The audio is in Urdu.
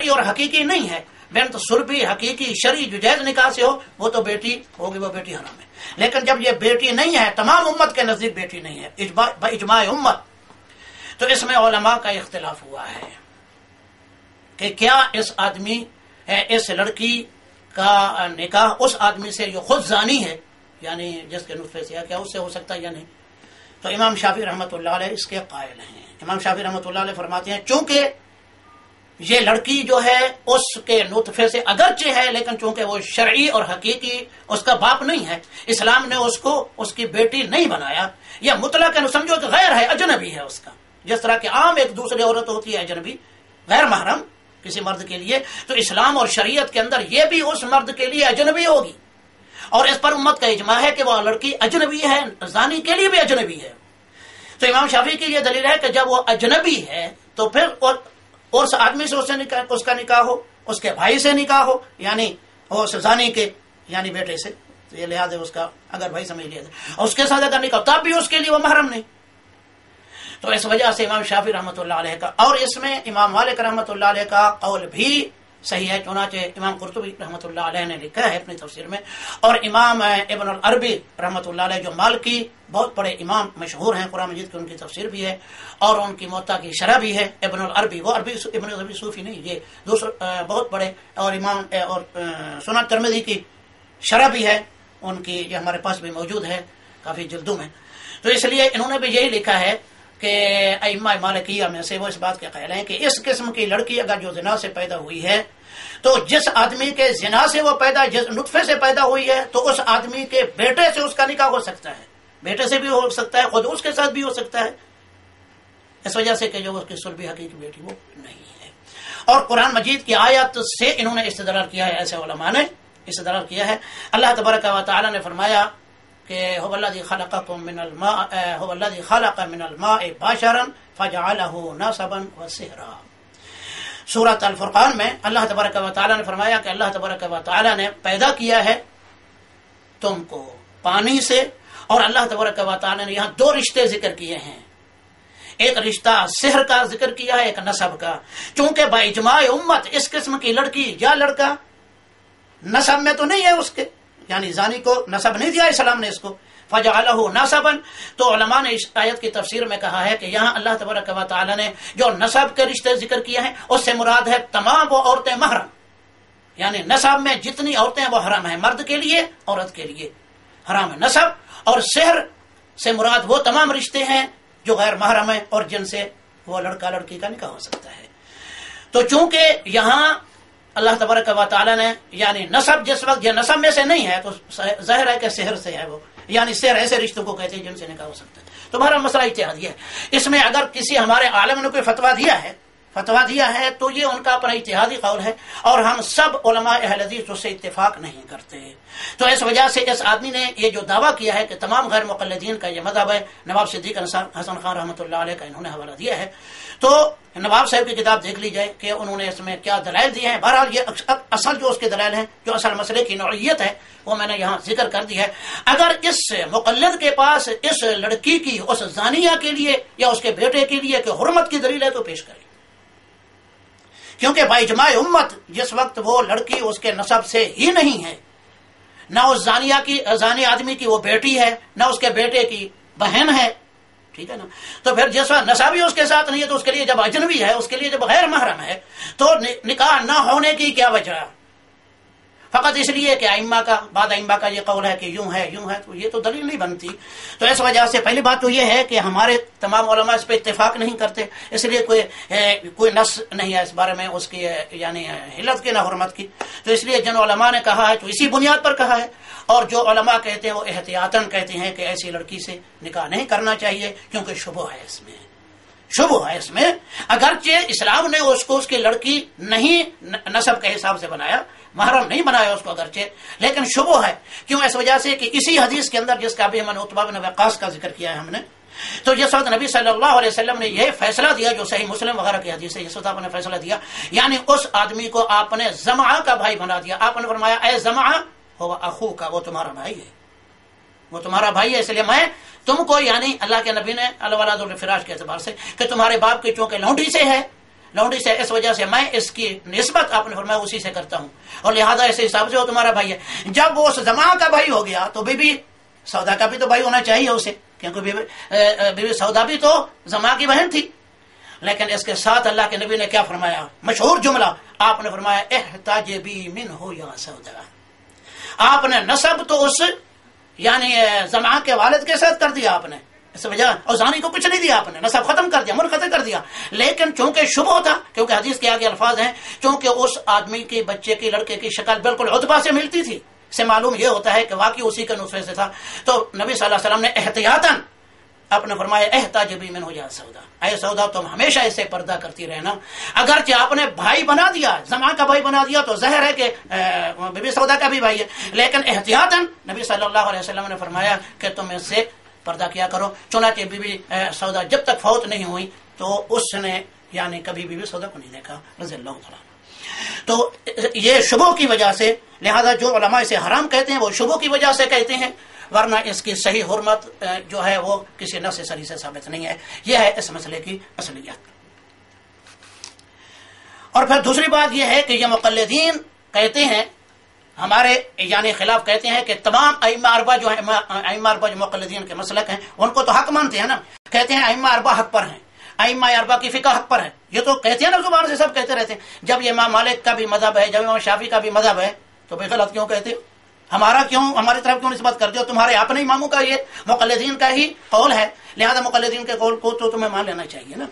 اور حقیقی نہیں ہے، بنت سلبی حقیقی شرعی جو جائز نکاح سے ہو وہ تو بیٹی ہوگی، وہ بیٹی حرام ہے. لیکن جب یہ بیٹی نہیں ہے، تمام امت کے نزدیک بیٹی نہیں ہے اجماع امت، تو اس میں علماء کا اختلاف ہوا ہے کہ کیا اس لڑکی کا نکاح اس آدمی سے جو خود زانی ہے، یعنی جس کے نطفے سے، کیا اس سے ہو سکتا ہے یا نہیں. تو امام شافعی رحمۃ اللہ علیہ اس کے قائل ہیں. امام شافعی رحمۃ اللہ علیہ فرماتے ہیں چونکہ یہ لڑکی جو ہے اس کے نطفے سے اگرچہ ہے، لیکن چونکہ وہ شرعی اور حقیقی اس کا باپ نہیں ہے، اسلام نے اس کو اس کی بیٹی نہیں بنایا. یہ مطلق سمجھو کہ غیر ہے، اجنبی ہے اس کا، جس طرح کہ عام ایک دوسری عورت ہوتی ہے اجنبی غیر محرم کسی مرد کے لیے، تو اسلام اور شریعت کے اندر یہ بھی اس مرد کے لیے اجنبی ہوگی. اور اس پر امت کا اجماع ہے کہ وہ لڑکی اجنبی ہے، زانی کے لیے بھی اجنبی ہے. تو امام شافعی کی یہ دلیل ہے کہ جب وہ اجنبی ہے تو پھر اس آدمی سے اس کا نکاح ہو، اس کے بھائی سے نکاح ہو، یعنی اس زانی کے یعنی بیٹے سے، تو یہ لحاظ ہے اس کا، اگر بھائی سمجھ لیا جائے، اور اس کے ساتھ اگر نکاح تب بھی اس کے لیے وہ محرم نہیں. تو اس وجہ سے امام شافعی رحمۃ اللہ علیہ کا، اور اس میں امام مالک رحمۃ اللہ علیہ کا قول بھی صحیح ہے، چنانچہ امام قرطبی رحمۃ اللہ علیہ نے لکھا ہے اپنی تفسیر میں، اور امام ابن العربی رحمۃ اللہ علیہ جو مالکی بہت بڑے امام مشہور ہیں، قرآن مجید کی ان کی تفسیر بھی ہے اور ان کی موطا کی شرح بھی ہے. ابن العربی، وہ ابن العربی صوفی نہیں، یہ دوسرے بہت بڑے، اور امام اور سنن ترمذی کی شرح بھی ہے ان کی، یہ ہمارے پاس بھی موجود ہے کافی جلدوں میں. تو اس لیے انہوں نے بھی یہی لکھا ہے کہ ائمہ مالکیہ میں سے وہ اس بات کے قائل ہیں کہ اس قسم کی لڑکی اگر جو زنا سے پیدا ہوئی ہے، تو جس آدمی کے زنا سے وہ جس نطفے سے پیدا ہوئی ہے، تو اس آدمی کے بیٹے سے اس کا نکاح ہو سکتا ہے، بیٹے سے بھی ہو سکتا ہے، خود اس کے ساتھ بھی ہو سکتا ہے، اس وجہ سے کہ جو اس کی صلبی حقیقی بیٹی وہ نہیں ہے. اور قرآن مجید کی آیت سے انہوں نے استدلال کیا ہے، ایسے علماء نے استدلال کیا ہے. اللہ تبارک و تعالی نے فرمایا کہ هو الذی خلقکم من الماء، هو الذی خلق من الماء بشرا فجعله نسبا وصهرا. سورۃ الفرقان میں اللہ تبارک و تعالی نے فرمایا کہ اللہ تبارک و تعالی نے پیدا کیا ہے تم کو پانی سے، اور اللہ تبارک و تعالی نے یہاں دو رشتے ذکر کیے ہیں، ایک رشتہ سحر کا ذکر کیا ہے، ایک نسب کا. چونکہ با اجماع امت اس قسم کی لڑکی یا لڑکا نسب میں تو نہیں ہے اس کے، یعنی زانی کو نسب نہیں دیا اسلام نے اس کو، فجعلہ نسبا. تو علماء نے اس آیت کی تفسیر میں کہا ہے کہ یہاں اللہ تبارک و تعالی نے جو نسب کے رشتے ذکر کیے ہیں اس سے مراد ہے تمام وہ عورتیں محرم، یعنی نسب میں جتنی عورتیں وہ حرام ہیں، مرد کے لیے عورت کے لیے حرام ہے نسب. اور سحر سے مراد وہ تمام رشتے ہیں جو غیر محرم ہیں اور جن سے وہ لڑکا لڑکی کا نکاح ہو سکتا ہے. تو چونکہ یہاں اللہ تبارک و تعالی نے یعنی نسب، جس وقت یہ نسب میں سے نہیں ہے تو ظاہر ہے کہ سحر سے ہے وہ، یعنی سحر ایسے رشتوں کو کہتے ہیں جن سے نکاح ہو سکتا ہے. تو ہمارا مسئلہ اجتہادی ہے. اس میں اگر کسی ہمارے عالم نے کوئی فتویٰ دیا ہے تو یہ ان کا اپنا اجتہادی قول ہے، اور ہم سب علماء اہل حدیث اس سے اتفاق نہیں کرتے. تو اس وجہ سے اس آدمی نے یہ جو دعویٰ کیا ہے کہ تمام غیر مقلدین کا یہ مذہب ہے، نواب صدیق حسن خان رحمۃ اللہ علیہ کا انہوں نے حوالہ دیا ہے. تو نواب صاحب کی کتاب دیکھ لی جائے کہ انہوں نے اس میں کیا دلائل دیے ہیں. بہرحال یہ اصل جو اس کے دلائل ہیں، جو اصل مسئلے کی نوعیت ہے، وہ میں نے یہاں ذکر کر دی ہے. اگر اس مقلد کے پاس اس لڑکی کی اس زانیہ کے لیے یا اس کے بیٹے کے لیے کہ حرمت کی دلیل ہے تو پیش کرے، کیونکہ باجماع امت جس وقت وہ لڑکی اس کے نسب سے ہی نہیں ہے، نہ اس زانی آدمی کی وہ بیٹی ہے، نہ اس کے بیٹے کی بہن ہے، ٹھیک ہے نا. تو پھر جس وقت نسب ہی اس کے ساتھ نہیں ہے تو اس کے لیے جب اجنبی ہے، اس کے لیے جب غیر محرم ہے، تو نکاح نہ ہونے کی کیا وجہ؟ فقط اس لیے کہ بعد ائمہ کا یہ قول ہے کہ یوں ہے، تو یہ تو دلیل نہیں بنتی. تو اس وجہ سے پہلی بات تو یہ ہے کہ ہمارے تمام علماء اس پہ اتفاق نہیں کرتے، اس لیے کوئی نص نہیں ہے اس بارے میں اس کی یعنی حلت کی نہ حرمت کی. تو اس لیے جن علماء نے کہا ہے تو اسی بنیاد پر کہا ہے، اور جو علماء کہتے ہیں وہ احتیاطاً کہتے ہیں کہ ایسی لڑکی سے نکاح نہیں کرنا چاہیے، کیونکہ شبہ ہے اس میں. اگرچہ اسلام نے اس کو اس کی لڑکی نہیں نسب کے حساب سے بنایا، محرم نہیں بنایا اس کو اگرچہ، لیکن شبہ ہے. کیوں؟ اس وجہ سے کہ اسی حدیث کے اندر جس کا بھی ہم نے عتبہ بن وقاص کا ذکر کیا ہے ہم نے، تو جس وقت نبی صلی اللہ علیہ وسلم نے یہ فیصلہ دیا جو صحیح مسلم وغیرہ کی حدیث ہے، جس وقت آپ نے فیصلہ دیا یعنی اس آدمی کو آپ نے زمعہ کا بھائی بنا دیا. آپ نے فرمایا اے زمعہ ہو اخو کا، وہ تمہارا بھائی ہے، اس لیے میں تم کو، یعنی اللہ کے نبی نے الولد الفراش کے اعتبار سے کہ تمہارے باپ کی چونکہ لونڈی سے ہے، لونڈی سے اس وجہ سے میں اس کی نسبت آپ نے فرمایا اسی سے کرتا ہوں، اور لہذا اس حساب سے وہ تمہارا بھائی ہے۔ جب وہ اس زماں کا بھائی ہو گیا تو بی بی سودا کا بھی تو بھائی ہونا چاہیے اسے، کیونکہ بی بی سودا بھی تو زماں کی بہن تھی۔ لیکن اس کے ساتھ اللہ کے نبی نے کیا فرمایا؟ مشہور جملہ آپ نے فرمایا احتجبی منہ یا سودا۔ آپ نے نسب تو اس یعنی زماں کے والد کے ساتھ کر دیا آپ نے اس وجہ، اور زانی کو کچھ نہیں دیا آپ نے، نسب ختم کر دیا، منقطع کر دیا۔ لیکن چونکہ شبہ تھا، کیونکہ حدیث کے آگے الفاظ ہیں چونکہ اس آدمی کے بچے کی لڑکے کی شکل بالکل عتبہ سے ملتی تھی، سے معلوم یہ ہوتا ہے کہ واقعی اسی کے نطفے سے تھا، تو نبی صلی اللہ علیہ وسلم نے احتیاطاً آپ نے فرمایا احتجبی منہ یا سودا، اے سودا تم ہمیشہ اسے پردہ کرتی رہنا۔ اگرچہ آپ نے بھائی بنا دیا، زماں کا بھائی بنا دیا تو ظاہر ہے کہ بی بی سودا کا بھی بھائی ہے، لیکن احتیاطاً نبی صلی اللہ علیہ وسلم نے فرمایا کہ تم اس سے پردہ کیا کرو۔ چنانچہ بی بی سودا جب تک فوت نہیں ہوئی تو اس نے یعنی کبھی بی بی سودا کو نہیں دیکھا رضی اللہ تعالیٰ۔ تو یہ شبہ کی وجہ سے، لہذا جو علماء اسے حرام کہتے ہیں وہ شبہ کی وجہ سے کہتے ہیں، ورنہ اس کی صحیح حرمت جو ہے وہ کسی نص صریح سے ثابت نہیں ہے۔ یہ ہے اس مسئلے کی اصلیت۔ اور پھر دوسری بات یہ ہے کہ یہ مقلدین کہتے ہیں ہمارے یعنی خلاف کہتے ہیں کہ تمام ائمہ اربعہ جو ہیں، ائمہ اربعہ جو مقلدین کے مسلک ہیں ان کو تو حق مانتے ہیں نا، کہتے ہیں ائمہ اربعہ حق پر ہیں، ائمہ اربعہ کی فقہ حق پر ہے، یہ تو کہتے ہیں نا، زبان سے سب کہتے رہتے ہیں۔ جب یہ امام مالک کا بھی مذہب ہے، جب امام شافعی کا بھی مذہب ہے تو بے غلط کیوں کہتے ہو؟ ہمارا کیوں، ہماری طرف کیوں نسبت کرتے ہو؟ تمہارے اپنے اماموں کا یہ مقلدین کا ہی قول ہے، لہذا مقلدین کے قول کو تو تمہیں مان لینا چاہیے نا۔